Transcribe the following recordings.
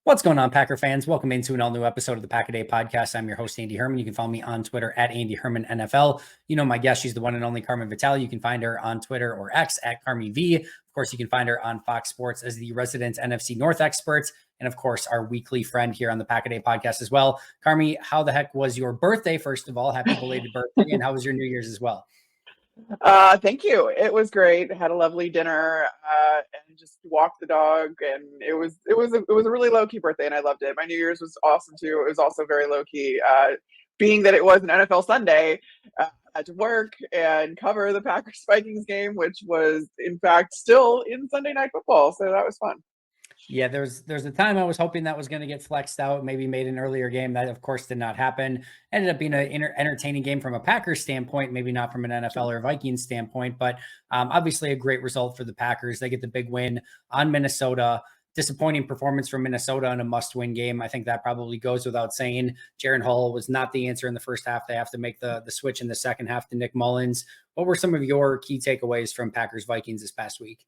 What's going on, Packer fans? Welcome into an all-new episode of the Pack-A-Day Podcast. I'm your host, Andy Herman. You can follow me on Twitter at Andy Herman NFL. You know my guest. She's the one and only Carmen Vitale. You can find her on Twitter or X at Carmi V. Of course, you can find her on Fox Sports as the resident NFC North expert. And of course, our weekly friend here on the Pack-A-Day Podcast as well. Carmi, how the heck was your birthday, first of all? Happy belated birthday. And how was your New Year's as well? Thank you. It was great. Had a lovely dinner and just walked the dog, and it was a really low key birthday, and I loved it. My New Year's was awesome too. It was also very low key, being that it was an NFL Sunday. I had to work and cover the Packers Vikings game, which was in fact still in Sunday Night Football, so that was fun. Yeah, there's a time I was hoping that was going to get flexed out, maybe made an earlier game. That, of course, did not happen. Ended up being an entertaining game from a Packers standpoint, maybe not from an NFL or Vikings standpoint, but obviously a great result for the Packers. They get the big win on Minnesota. Disappointing performance from Minnesota in a must-win game. I think that probably goes without saying. Jaren Hall was not the answer in the first half. They have to make the switch in the second half to Nick Mullins. What were some of your key takeaways from Packers-Vikings this past week?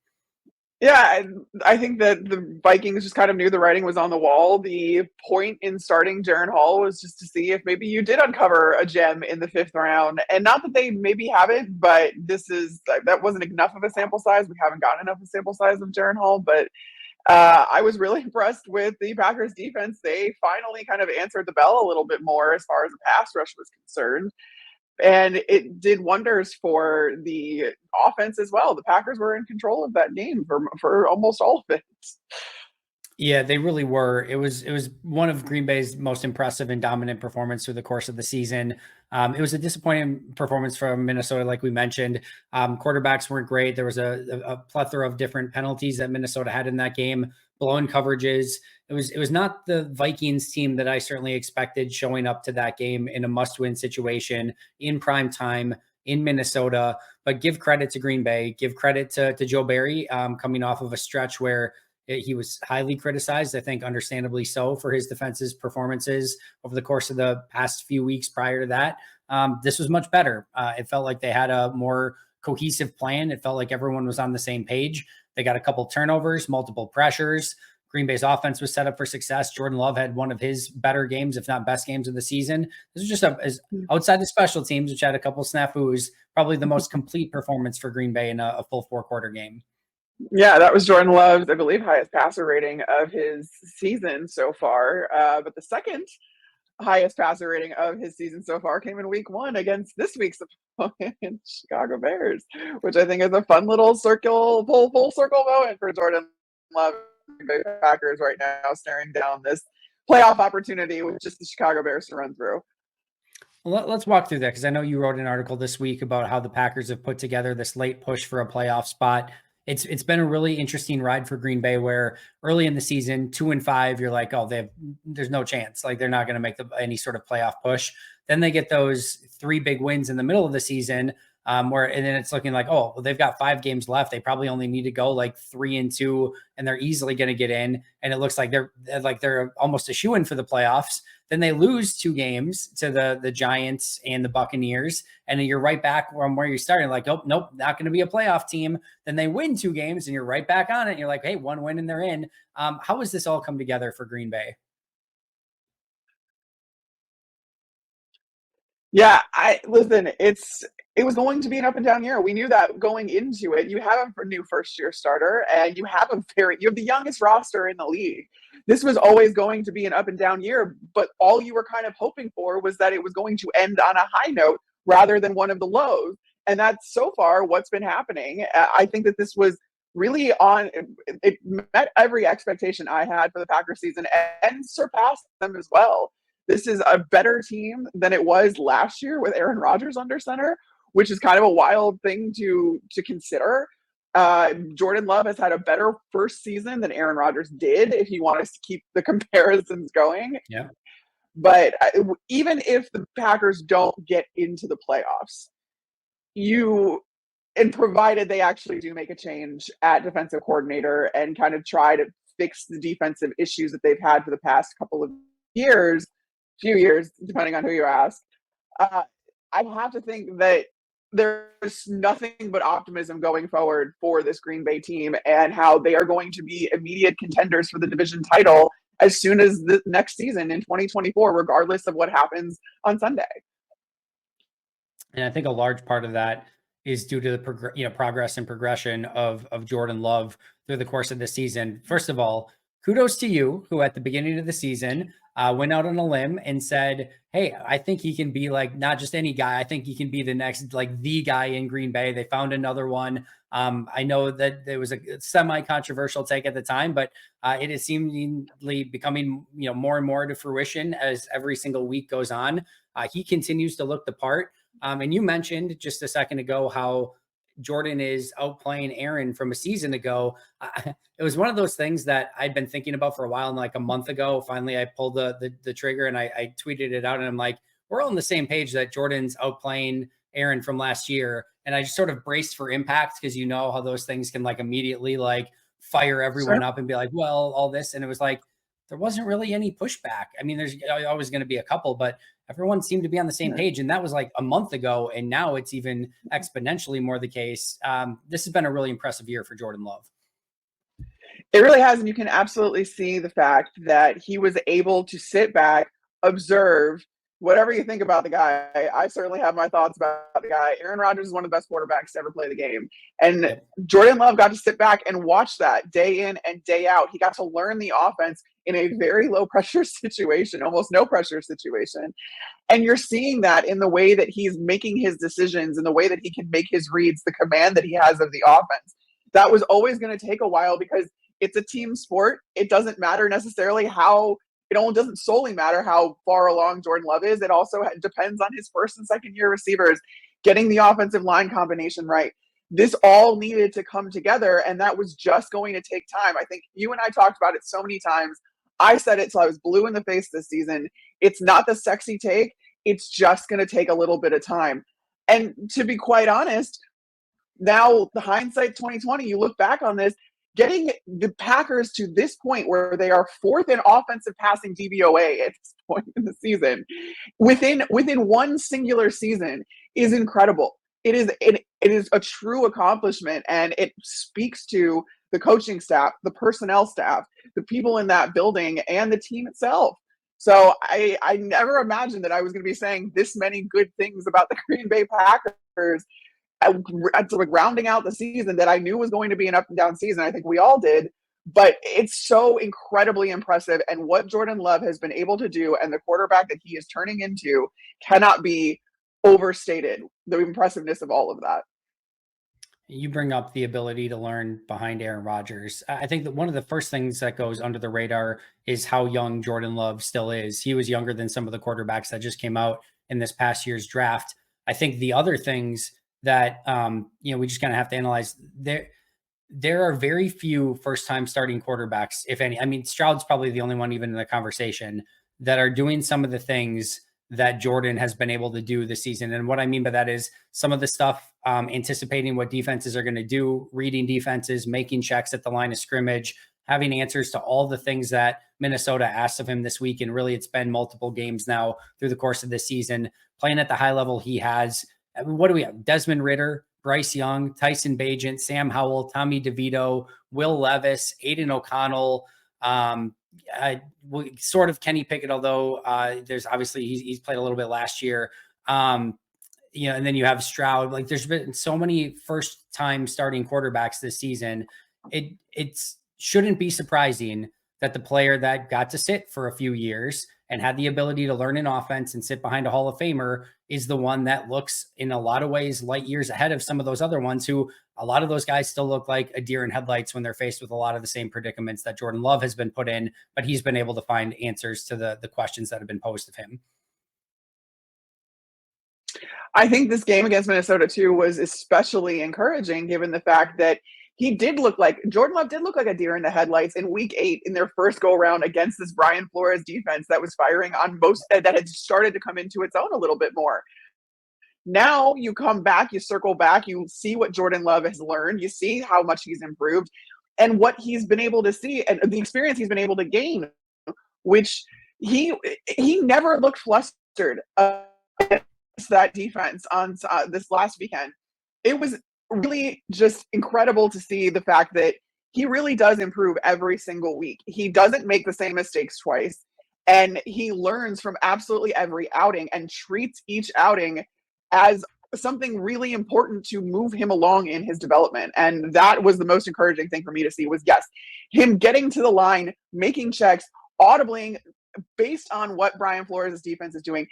Yeah, I think that the Vikings just kind of knew the writing was on the wall. The point in starting Jaren Hall was just to see if maybe you did uncover a gem in the fifth round. And not that they maybe haven't, but that wasn't enough of a sample size. We haven't gotten enough of a sample size of Jaren Hall, but I was really impressed with the Packers defense. They finally kind of answered the bell a little bit more as far as the pass rush was concerned. And it did wonders for the offense as well. The Packers were in control of that game for almost all of it. Yeah, they really were. It was one of Green Bay's most impressive and dominant performance through the course of the season. It was a disappointing performance from Minnesota, like we mentioned. Quarterbacks weren't great. There was a plethora of different penalties that Minnesota had in that game, blown coverages. It was not the Vikings team that I certainly expected showing up to that game in a must-win situation in prime time in Minnesota. But give credit to Green Bay. Give credit to Joe Barry coming off of a stretch where he was highly criticized, I think understandably so, for his defense's performances over the course of the past few weeks prior to that. This was much better. It felt like they had a more cohesive plan. It felt like everyone was on the same page. They got a couple turnovers, multiple pressures. Green Bay's offense was set up for success. Jordan Love had one of his better games, if not best games of the season. This was just outside the special teams, which had a couple snafus, probably the most complete performance for Green Bay in a full four-quarter game. Yeah, that was Jordan Love's, I believe, highest passer rating of his season so far. But the second highest passer rating of his season so far came in week one against this week's opponent, Chicago Bears, which I think is a fun little full circle moment for Jordan Love. The Packers right now staring down this playoff opportunity with just the Chicago Bears to run through. Well, let's walk through that, because I know you wrote an article this week about how the Packers have put together this late push for a playoff spot. It's been a really interesting ride for Green Bay, where early in the season, 2-5, you're like, oh, there's no chance. Like, they're not going to make any sort of playoff push. Then they get those 3 big wins in the middle of the season, and then it's looking like, oh, well, they've got 5 games left. They probably only need to go like 3-2, and they're easily going to get in. And it looks like they're almost a shoo-in for the playoffs. Then they lose 2 games to the Giants and the Buccaneers, and then you're right back from where you started. Like, oh, nope, not going to be a playoff team. Then they win 2 games, and you're right back on it. And you're like, hey, 1 win and they're in. How has this all come together for Green Bay? Yeah, listen, it was going to be an up and down year. We knew that going into it. You have a new first year starter, and you have the youngest roster in the league. This was always going to be an up and down year, but all you were kind of hoping for was that it was going to end on a high note rather than one of the lows. And that's so far what's been happening. I think that this was really it met every expectation I had for the Packers season and surpassed them as well. This is a better team than it was last year with Aaron Rodgers under center, which is kind of a wild thing to consider. Jordan Love has had a better first season than Aaron Rodgers did, if you want us to keep the comparisons going. Yeah. But even if the Packers don't get into the playoffs, and provided they actually do make a change at defensive coordinator and kind of try to fix the defensive issues that they've had for the past few years, depending on who you ask, I have to think that there's nothing but optimism going forward for this Green Bay team and how they are going to be immediate contenders for the division title as soon as the next season in 2024, regardless of what happens on Sunday. And I think a large part of that is due to the progress and progression of Jordan Love through the course of the season. First of all, kudos to you, who at the beginning of the season went out on a limb and said, "Hey, I think he can be like not just any guy. I think he can be the next like the guy in Green Bay." They found another one. I know that there was a semi-controversial take at the time, but it is seemingly becoming more and more to fruition as every single week goes on. He continues to look the part. And you mentioned just a second ago how Jordan is outplaying Aaron from a season ago. It was one of those things that I'd been thinking about for a while. And like a month ago, finally, I pulled the trigger and I tweeted it out. And I'm like, we're all on the same page that Jordan's outplaying Aaron from last year. And I just sort of braced for impact because you know how those things can like immediately like fire everyone up and be like, well, all this. And it was like, there wasn't really any pushback. I mean, there's always going to be a couple, but everyone seemed to be on the same page. And that was like a month ago. And now it's even exponentially more the case. This has been a really impressive year for Jordan Love. It really has. And you can absolutely see the fact that he was able to sit back, observe. Whatever you think about the guy, I certainly have my thoughts about the guy. Aaron Rodgers is one of the best quarterbacks to ever play the game. And Jordan Love got to sit back and watch that day in and day out. He got to learn the offense in a very low pressure situation, almost no pressure situation. And you're seeing that in the way that he's making his decisions, in the way that he can make his reads, the command that he has of the offense. That was always going to take a while because it's a team sport. It doesn't matter necessarily it doesn't solely matter how far along Jordan Love is. It also depends on his first and second year receivers, getting the offensive line combination right. This all needed to come together, and that was just going to take time. I think you and I talked about it so many times. I said it till I was blue in the face this season. It's not the sexy take. It's just going to take a little bit of time. And to be quite honest, now the hindsight 2020, you look back on this, getting the Packers to this point where they are fourth in offensive passing DVOA at this point in the season, within one singular season, is incredible. It is a true accomplishment, and it speaks to the coaching staff, the personnel staff, the people in that building, and the team itself. So I never imagined that I was going to be saying this many good things about the Green Bay Packers like rounding out the season that I knew was going to be an up and down season. I think we all did, but it's so incredibly impressive. And what Jordan Love has been able to do and the quarterback that he is turning into cannot be overstated, the impressiveness of all of that. You bring up the ability to learn behind Aaron Rodgers. I think that one of the first things that goes under the radar is how young Jordan Love still is. He was younger than some of the quarterbacks that just came out in this past year's draft. I think the other things that we just kind of have to analyze, there are very few first-time starting quarterbacks, if any. I mean, Stroud's probably the only one even in the conversation that are doing some of the things that Jordan has been able to do this season. And what I mean by that is some of the stuff, anticipating what defenses are going to do, reading defenses, making checks at the line of scrimmage, having answers to all the things that Minnesota asked of him this week. And really, it's been multiple games now through the course of the season, playing at the high level he has. I mean, what do we have? Desmond Ridder, Bryce Young, Tyson Bagent, Sam Howell, Tommy DeVito, Will Levis, Aiden O'Connell, sort of Kenny Pickett, although there's obviously he's played a little bit last year. And then you have Stroud. Like there's been so many first time starting quarterbacks this season. It shouldn't be surprising that the player that got to sit for a few years and had the ability to learn an offense and sit behind a Hall of Famer is the one that looks in a lot of ways light years ahead of some of those other ones who a lot of those guys still look like a deer in headlights when they're faced with a lot of the same predicaments that Jordan Love has been put in, but he's been able to find answers to the questions that have been posed of him. I think this game against Minnesota too was especially encouraging given the fact that Jordan Love did look like a deer in the headlights in week 8 in their first go around against this Brian Flores defense that was firing on that had started to come into its own a little bit more. Now you come back, you circle back, you see what Jordan Love has learned, you see how much he's improved and what he's been able to see and the experience he's been able to gain, which he never looked flustered against that defense on this last weekend. It was really just incredible to see the fact that he really does improve every single week. He doesn't make the same mistakes twice. And he learns from absolutely every outing and treats each outing as something really important to move him along in his development. And that was the most encouraging thing for me to see was, yes, him getting to the line, making checks, audibling based on what Brian Flores' defense is doing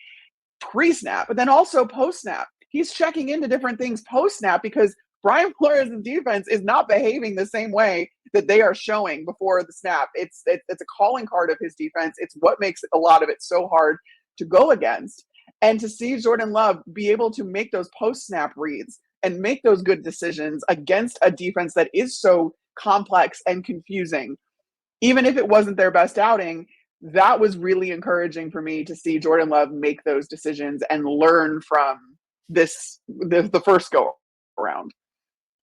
pre-snap, but then also post-snap. He's checking into different things post-snap because Brian Flores' defense is not behaving the same way that they are showing before the snap. It's a calling card of his defense. It's what makes a lot of it so hard to go against. And to see Jordan Love be able to make those post-snap reads and make those good decisions against a defense that is so complex and confusing, even if it wasn't their best outing, that was really encouraging for me to see Jordan Love make those decisions and learn from the first go around.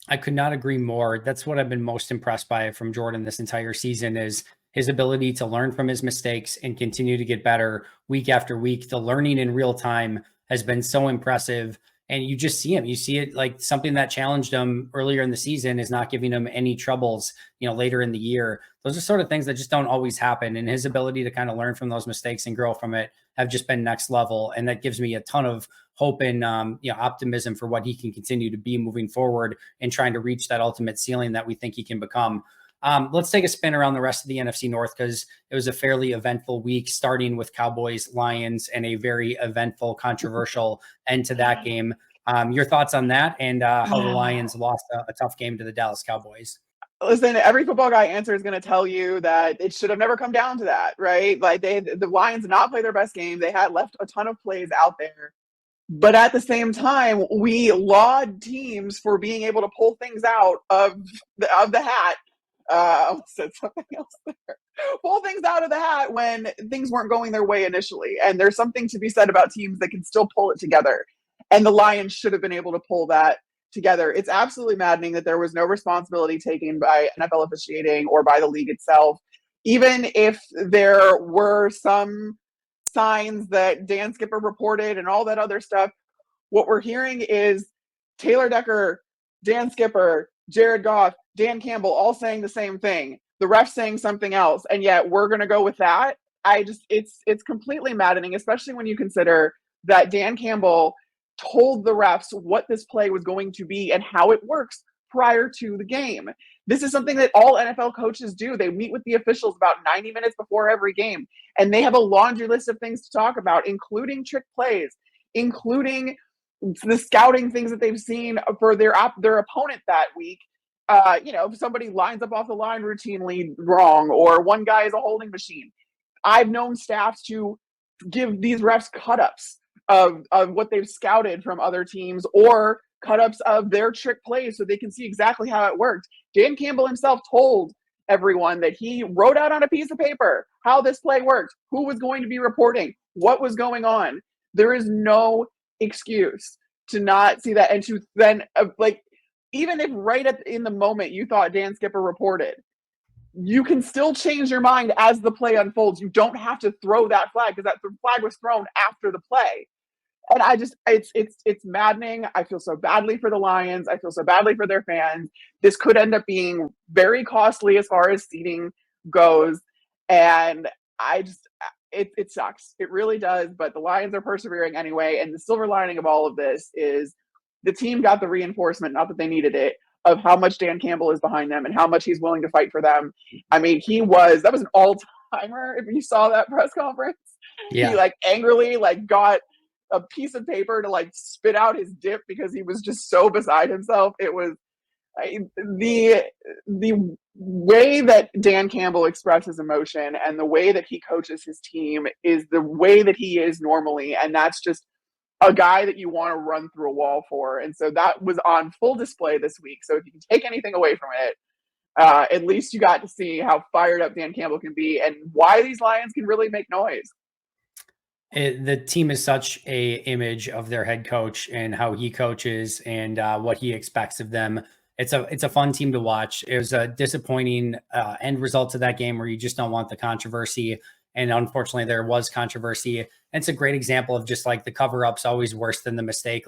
I could not agree more. That's what I've been most impressed by from Jordan this entire season is his ability to learn from his mistakes and continue to get better week after week. The learning in real time has been so impressive. And you just see him. You see it like something that challenged him earlier in the season is not giving him any troubles, later in the year. Those are sort of things that just don't always happen. And his ability to kind of learn from those mistakes and grow from it have just been next level. And that gives me a ton of hope and optimism for what he can continue to be moving forward and trying to reach that ultimate ceiling that we think he can become. Let's take a spin around the rest of the NFC North because it was a fairly eventful week, starting with Cowboys, Lions, and a very eventful, controversial end to that game. Your thoughts on that and how the Lions lost a tough game to the Dallas Cowboys? Listen, every football guy answer is going to tell you that it should have never come down to that, right? Like the Lions did not play their best game. They had left a ton of plays out there. But at the same time, we laud teams for being able to pull things out of the hat. I almost said something else there. Pull things out of the hat when things weren't going their way initially. And there's something to be said about teams that can still pull it together. And the Lions should have been able to pull that together. It's absolutely maddening that there was no responsibility taken by NFL officiating or by the league itself. Even if there were some signs that Dan Skipper reported and all that other stuff, what we're hearing is Taylor Decker, Dan Skipper, Jared Goff, Dan Campbell all saying the same thing. The ref saying something else, and yet we're going to go with that. It's completely maddening, especially when you consider that Dan Campbell told the refs what this play was going to be and how it works prior to the game. This is something that all NFL coaches do. They meet with the officials about 90 minutes before every game, and they have a laundry list of things to talk about, including trick plays, including the scouting things that they've seen for their opponent that week. If somebody lines up off the line routinely wrong, or one guy is a holding machine. I've known staffs to give these refs cut-ups of what they've scouted from other teams, or cut-ups of their trick plays so they can see exactly how it worked. Dan Campbell himself told everyone that he wrote out on a piece of paper how this play worked, who was going to be reporting, what was going on. There is no excuse to not see that, and to then even if right in the moment you thought Dan Skipper reported, you can still change your mind as the play unfolds. You don't have to throw that flag because that flag was thrown after the play. And it's maddening. I feel so badly for the Lions. I feel so badly for their fans. This could end up being very costly as far as seating goes. And it sucks. It really does. But the Lions are persevering anyway. And the silver lining of all of this is the team got the reinforcement, not that they needed it, of how much Dan Campbell is behind them and how much he's willing to fight for them. I mean, that was an all-timer. If you saw that press conference, Yeah. He angrily got a piece of paper to spit out his dip because he was just so beside himself. It was the way that Dan Campbell expresses emotion and the way that he coaches his team is the way that he is normally. And that's just a guy that you want to run through a wall for. And so that was on full display this week. So if you can take anything away from it, at least you got to see how fired up Dan Campbell can be and why these Lions can really make noise. The team is such a image of their head coach and how he coaches and what he expects of them. It's a fun team to watch. It was a disappointing end result to that game where you just don't want the controversy. And unfortunately, there was controversy. And it's a great example of just the cover-up's always worse than the mistake.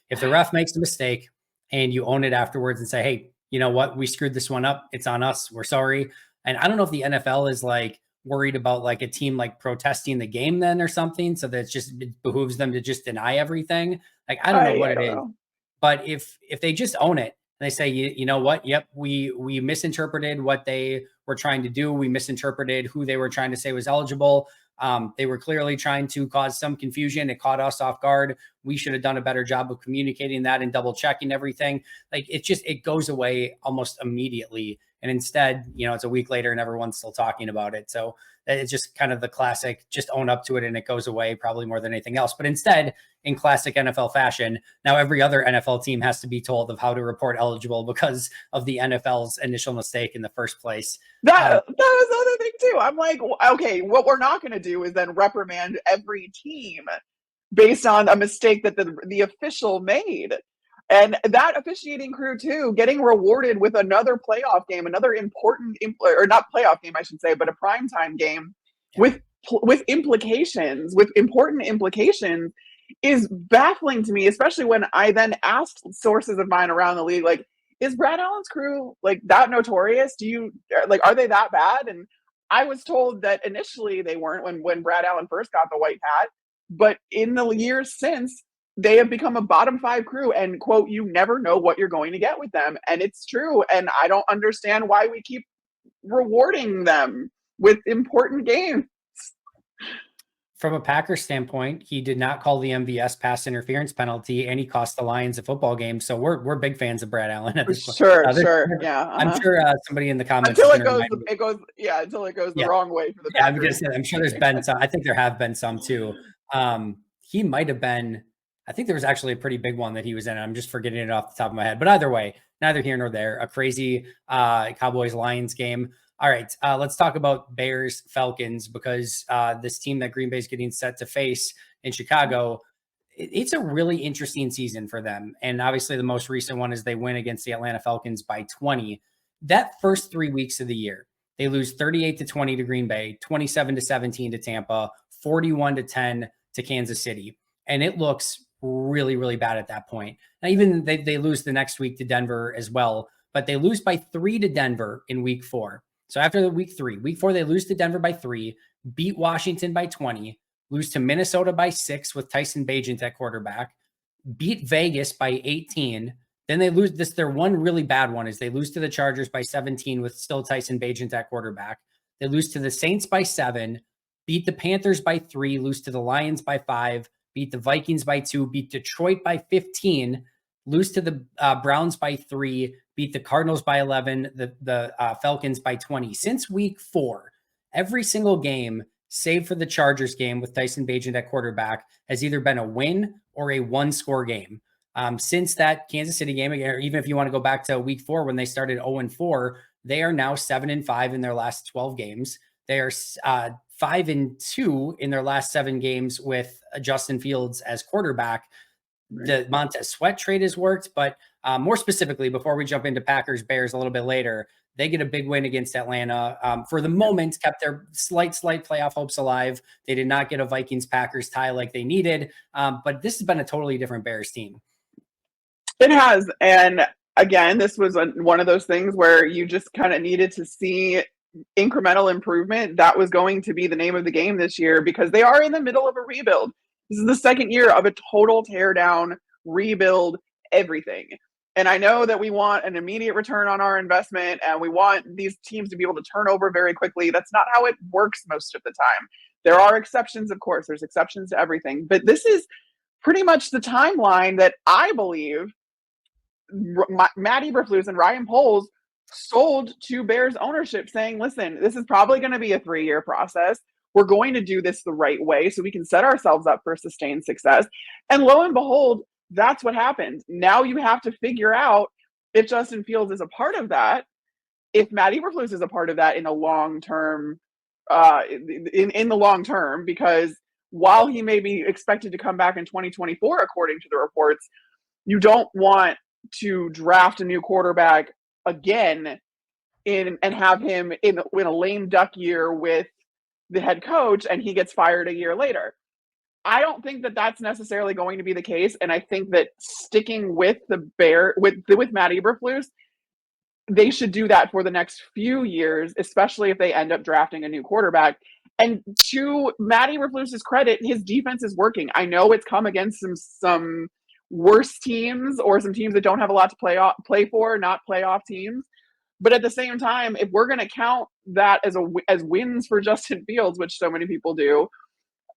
If the ref makes a mistake and you own it afterwards and say, hey, you know what, we screwed this one up. It's on us. We're sorry. And I don't know if the NFL is like worried about like a team like protesting the game then or something, so that it behooves them to just deny everything. Like I don't know what I it don't is, know. but if they just own it and they say, you know what, yep, we misinterpreted what they were trying to do. We misinterpreted who they were trying to say was eligible. They were clearly trying to cause some confusion. It caught us off guard. We should have done a better job of communicating that and double checking everything. Like it goes away almost immediately. And instead, you know, it's a week later and everyone's still talking about it. So it's just kind of the classic, just own up to it and it goes away, probably more than anything else. But instead, in classic NFL fashion, now every other NFL team has to be told of how to report eligible because of the NFL's initial mistake in the first place. That was the other thing too. I'm like, okay, what we're not going to do is then reprimand every team based on a mistake that the official made. And that officiating crew too, getting rewarded with another playoff game, another important or not playoff game, I should say, but a primetime game with implications, with important implications, is baffling to me. Especially when I then asked sources of mine around the league, like, is Brad Allen's crew like that notorious? Do you like, are they that bad? And I was told that initially they weren't when Brad Allen first got the white hat, but in the years since, they have become a bottom 5 crew, and quote, you never know what you're going to get with them. And it's true. And I don't understand why we keep rewarding them with important games. From a Packers standpoint, he did not call the MVS pass interference penalty, and he cost the Lions a football game. So we're big fans of Brad Allen at this point. Sure. Yeah. I'm sure somebody in the comments until is it gonna goes, remind me. it goes, yeah, until it goes the Yeah. wrong way for the Yeah, Packers. I'm sure there's been some. I think there have been some too. He might have been. I think there was actually a pretty big one that he was in. I'm just forgetting it off the top of my head. But either way, neither here nor there. A crazy Cowboys Lions game. All right, let's talk about Bears Falcons, because this team that Green Bay is getting set to face in Chicago, it's a really interesting season for them. And obviously, the most recent one is they win against the Atlanta Falcons by 20. That first 3 weeks of the year, they lose 38-20 to Green Bay, 27-17 to Tampa, 41-10 to Kansas City. And it looks really, really bad at that point. Now, even they lose the next week to Denver as well, but they lose by 3 to Denver in week 4. So after the week 4, they lose to Denver by 3, beat Washington by 20, lose to Minnesota by 6 with Tyson Bagent at quarterback, beat Vegas by 18. Then they lose this. Their one really bad one is they lose to the Chargers by 17 with still Tyson Bagent at quarterback. They lose to the Saints by 7, beat the Panthers by 3, lose to the Lions by 5, beat the Vikings by 2, beat Detroit by 15, lose to the Browns by 3, beat the Cardinals by 11, the Falcons by 20. Since week 4, every single game, save for the Chargers game with Tyson Bagent at quarterback, has either been a win or a one-score game. Since that Kansas City game, or even if you want to go back to week 4 when they started 0-4, they are now 7-5 in their last 12 games. They are 5-2 in their last 7 games with Justin Fields as quarterback. The Montez Sweat trade has worked, but more specifically, before we jump into Packers Bears a little bit later, they get a big win against Atlanta. For the moment, kept their slight playoff hopes alive. They did not get a Vikings Packers tie like they needed, but this has been a totally different Bears team. It has, and again, this was one of those things where you just kind of needed to see incremental improvement. That was going to be the name of the game this year, because they are in the middle of a rebuild. This is the second year of a total teardown, rebuild, everything. And I know that we want an immediate return on our investment, and we want these teams to be able to turn over very quickly. That's not how it works most of the time. There are exceptions, of course. There's exceptions to everything. But this is pretty much the timeline that I believe Matt Eberflus and Ryan Poles sold to Bears ownership, saying, listen, this is probably going to be a 3-year process. We're going to do this the right way so we can set ourselves up for sustained success. And lo and behold, that's what happened. Now you have to figure out if Justin Fields is a part of that, if Matt Eberflus is a part of that in the long term, in the long term, because while he may be expected to come back in 2024, according to the reports, you don't want to draft a new quarterback again and have him in a lame duck year with the head coach and he gets fired a year later. I don't think that that's necessarily going to be the case, and I think that sticking with the Matt Eberflus they should do that for the next few years, especially if they end up drafting a new quarterback. And to Matt Eberflus's credit, his defense is working. I know it's come against some worse teams or some teams that don't have a lot to play for, not playoff teams. But at the same time, if we're going to count that as wins for Justin Fields, which so many people do,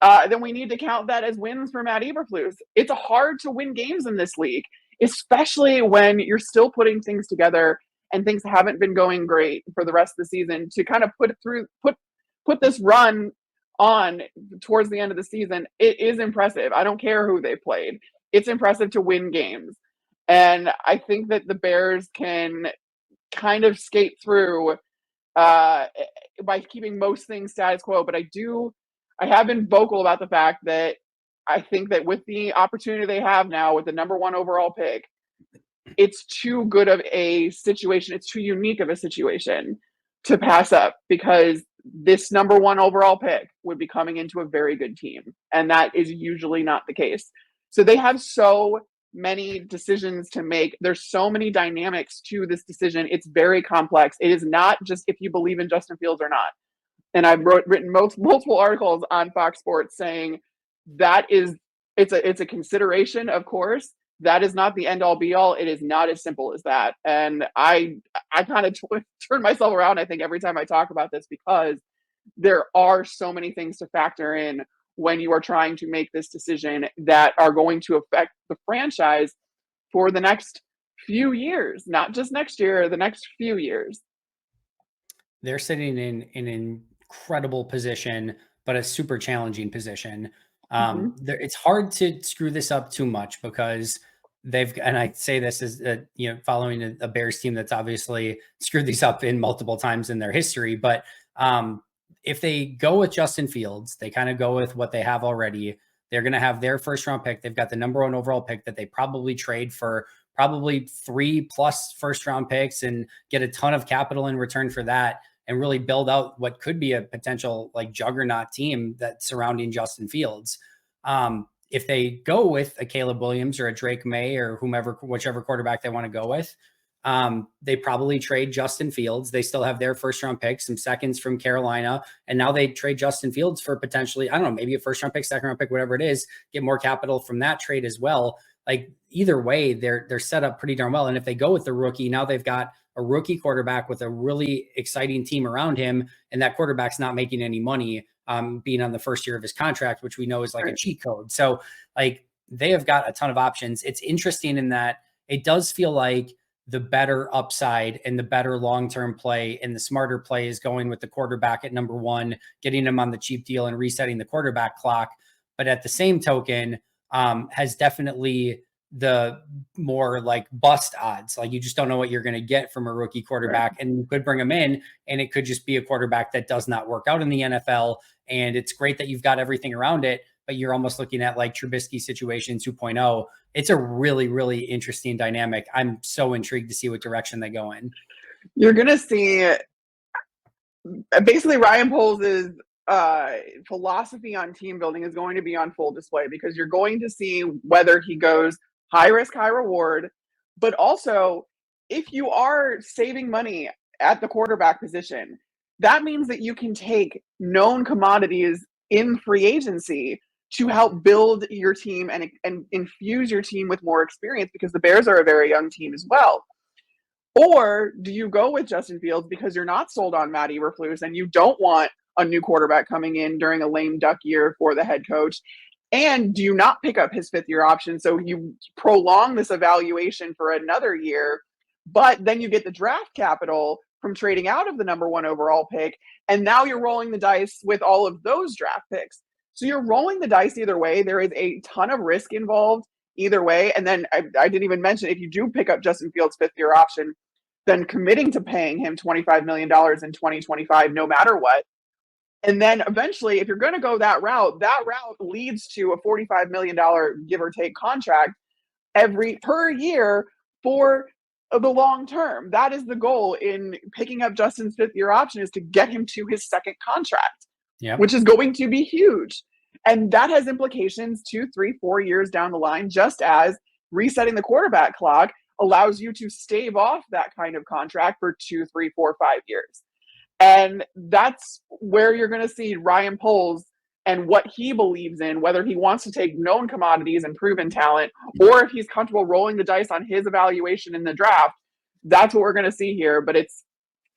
then we need to count that as wins for Matt Eberflus. It's hard to win games in this league, especially when you're still putting things together and things haven't been going great for the rest of the season. To kind of put this run on towards the end of the season, it is impressive. I don't care who they played. It's impressive to win games. And I think that the Bears can kind of skate through by keeping most things status quo. But I have been vocal about the fact that I think that with the opportunity they have now with the number 1 overall pick, it's too good of a situation. It's too unique of a situation to pass up, because this number 1 overall pick would be coming into a very good team. And that is usually not the case. So they have so many decisions to make. There's so many dynamics to this decision. It's very complex. It is not just if you believe in Justin Fields or not. And I've written multiple articles on Fox Sports saying that it's a consideration, of course. That is not the end all be all. It is not as simple as that. And I kind of turn myself around, I think, every time I talk about this, because there are so many things to factor in when you are trying to make this decision that are going to affect the franchise for the next few years, not just next year, the next few years. They're sitting in an incredible position, but a super challenging position. It's hard to screw this up too much, because and I say this as following a Bears team that's obviously screwed these up in multiple times in their history. But if they go with Justin Fields, they kind of go with what they have already. They're going to have their first round pick. They've got the number 1 overall pick that they probably trade for probably 3+ first round picks and get a ton of capital in return for that, and really build out what could be a potential like juggernaut team that's surrounding Justin Fields. If they go with a Caleb Williams or a Drake May or whichever quarterback they want to go with, they probably trade Justin Fields. They still have their first round pick, some seconds from Carolina, and now they trade Justin Fields for potentially, I don't know, maybe a first round pick, second round pick, whatever it is, get more capital from that trade as well. Like either way, they're set up pretty darn well. And if they go with the rookie, now they've got a rookie quarterback with a really exciting team around him, and that quarterback's not making any money, being on the first year of his contract, which we know is like a cheat code. So like they have got a ton of options. It's interesting in that it does feel like the better upside and the better long-term play and the smarter play is going with the quarterback at number 1, getting him on the cheap deal and resetting the quarterback clock. But at the same token, has definitely the more like bust odds. Like you just don't know what you're going to get from a rookie quarterback, right? And you could bring him in and it could just be a quarterback that does not work out in the NFL. And it's great that you've got everything around it, but you're almost looking at like Trubisky situation 2.0. It's a really, really interesting dynamic. I'm so intrigued to see what direction they go in. You're going to see basically Ryan Poles' philosophy on team building is going to be on full display, because you're going to see whether he goes high risk, high reward, but also if you are saving money at the quarterback position, that means that you can take known commodities in free agency to help build your team and infuse your team with more experience, because the Bears are a very young team as well. Or do you go with Justin Fields because you're not sold on Matt Eberflus and you don't want a new quarterback coming in during a lame duck year for the head coach? And do you not pick up his 5th year option, so you prolong this evaluation for another year, but then you get the draft capital from trading out of the number 1 overall pick, and now you're rolling the dice with all of those draft picks. So you're rolling the dice either way. There is a ton of risk involved either way. And then I didn't even mention, if you do pick up Justin Fields' 5th year option, then committing to paying him $25 million in 2025, no matter what. And then eventually, if you're going to go that route leads to a $45 million give or take contract per year for the long term. That is the goal in picking up Justin's 5th year option, is to get him to his second contract, which is going to be huge. And that has implications 2, 3, 4 years down the line, just as resetting the quarterback clock allows you to stave off that kind of contract for 2, 3, 4, 5 years. And that's where you're going to see Ryan Poles and what he believes in, whether he wants to take known commodities and proven talent, or if he's comfortable rolling the dice on his evaluation in the draft. That's what we're going to see here. But it's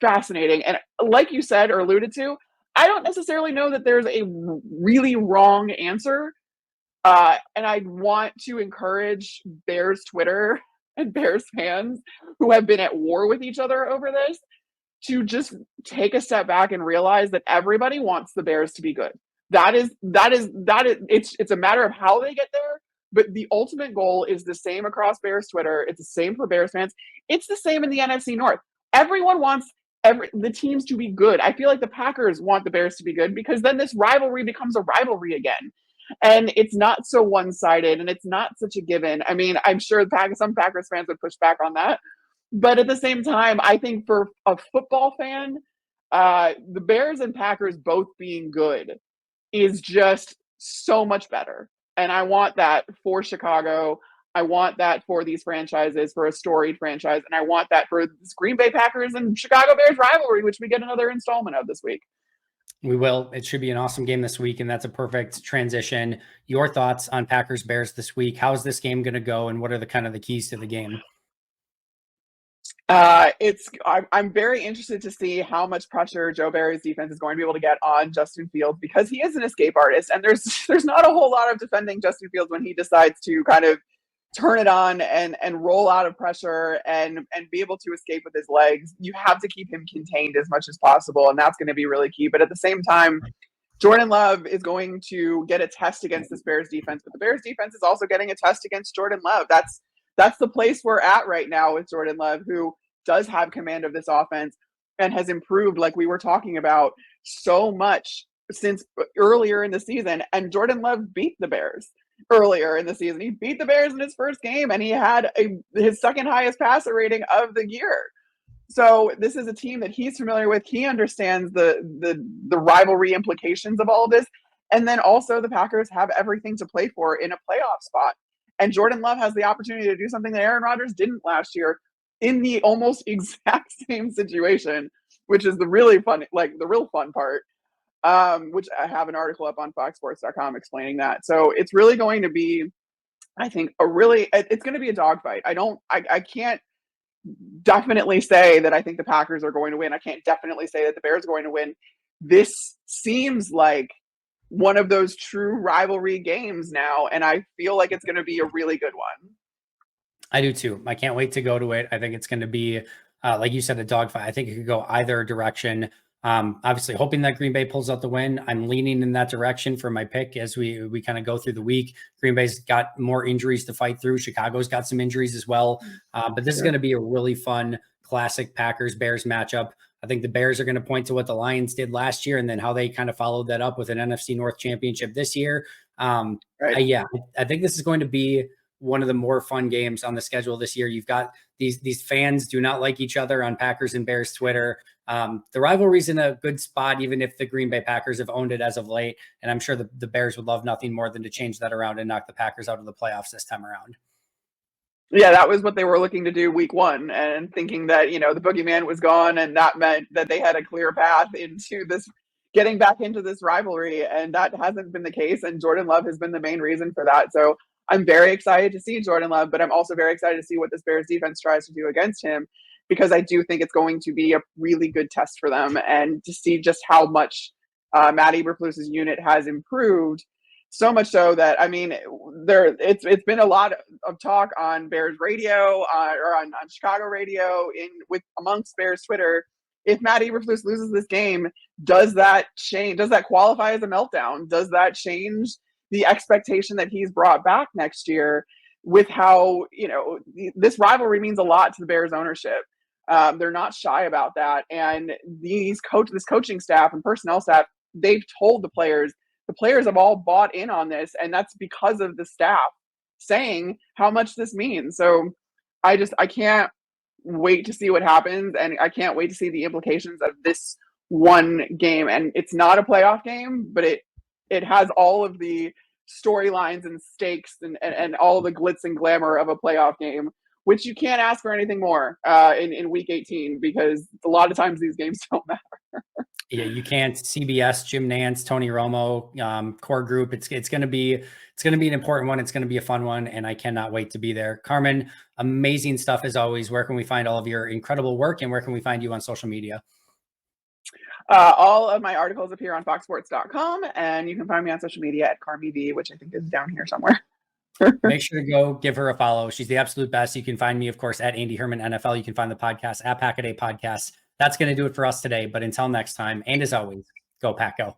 fascinating. And like you said or alluded to, I don't necessarily know that there's a really wrong answer. And I want to encourage Bears Twitter and Bears fans who have been at war with each other over this to just take a step back and realize that everybody wants the Bears to be good. It's a matter of how they get there, but the ultimate goal is the same across Bears Twitter. It's the same for Bears fans. It's the same in the NFC North. Everyone wants the teams to be good. I feel like the Packers want the Bears to be good because then this rivalry becomes a rivalry again. And it's not so one-sided and it's not such a given. I mean, I'm sure some Packers fans would push back on that. But at the same time, I think for a football fan, the Bears and Packers both being good is just so much better. And I want that for Chicago. I want that for these franchises, for a storied franchise. And I want that for this Green Bay Packers and Chicago Bears rivalry, which we get another installment of this week. We will. It should be an awesome game this week, and that's a perfect transition. Your thoughts on Packers Bears this week? How is this game going to go, and what are the kind of the keys to the game? I'm very interested to see how much pressure Joe Barry's defense is going to be able to get on Justin Fields because he is an escape artist, and there's not a whole lot of defending Justin Fields when he decides to kind of turn it on and roll out of pressure and be able to escape with his legs. You have to keep him contained as much as possible, and that's going to be really key. But at the same time, Jordan Love is going to get a test against this Bears defense, but the Bears defense is also getting a test against Jordan Love. That's the place we're at right now with Jordan Love, who does have command of this offense and has improved, like we were talking about, so much since earlier in the season. And Jordan Love beat the Bears earlier in the season. He beat the Bears in his first game, and he had his second highest passer rating of the year. So this is a team that he's familiar with. He understands the rivalry implications of all of this. And then also the Packers have everything to play for in a playoff spot. And Jordan Love has the opportunity to do something that Aaron Rodgers didn't last year in the almost exact same situation, which is the really fun, like the real fun part, which I have an article up on foxsports.com explaining that. So it's really going to be, I think, it's going to be a dogfight. I can't definitely say that I think the Packers are going to win. I can't definitely say that the Bears are going to win. This seems like one of those true rivalry games now, and I feel like it's going to be a really good one. I do too. I can't wait to go to it. I think it's going to be, like you said, a dogfight. I think it could go either direction. Obviously, hoping that Green Bay pulls out the win. I'm leaning in that direction for my pick as we kind of go through the week. Green Bay's got more injuries to fight through. Chicago's got some injuries as well. But this is going to be a really fun, classic Packers-Bears matchup. I think the Bears are going to point to what the Lions did last year and then how they kind of followed that up with an NFC North championship this year. Right. I think this is going to be one of the more fun games on the schedule this year. You've got these fans do not like each other on Packers and Bears Twitter. The rivalry's in a good spot, even if the Green Bay Packers have owned it as of late. And I'm sure the Bears would love nothing more than to change that around and knock the Packers out of the playoffs this time around. Yeah, that was what they were looking to do week one, and thinking that, the boogeyman was gone, and that meant that they had a clear path into this, getting back into this rivalry. And that hasn't been the case. And Jordan Love has been the main reason for that. So I'm very excited to see Jordan Love, but I'm also very excited to see what this Bears defense tries to do against him, because I do think it's going to be a really good test for them, and to see just how much Matt Eberflus's unit has improved. So much so that, it's been a lot of talk on Bears radio or on Chicago radio amongst Bears Twitter. If Matt Eberflus loses this game, does that change? Does that qualify as a meltdown? Does that change the expectation that he's brought back next year, with how, this rivalry means a lot to the Bears ownership? They're not shy about that. And this coaching staff and personnel staff, they've told the players have all bought in on this, and that's because of the staff saying how much this means. So I can't wait to see what happens, and I can't wait to see the implications of this one game. And it's not a playoff game, but it has all of the storylines and stakes and all the glitz and glamour of a playoff game, which you can't ask for anything more in week 18 because a lot of times these games don't matter. Yeah, you can't. CBS, Jim Nance, Tony Romo, core group. It's going to be an important one. It's going to be a fun one, and I cannot wait to be there. Carmen, amazing stuff as always. Where can we find all of your incredible work, and where can we find you on social media? All of my articles appear on foxsports.com, and you can find me on social media at CarmyV, which I think is down here somewhere. Make sure to go give her a follow. She's the absolute best. You can find me, of course, at Andy Herman NFL. You can find the podcast at Pack-A-Day Podcast. That's going to do it for us today. But until next time, and as always, go Pack Go.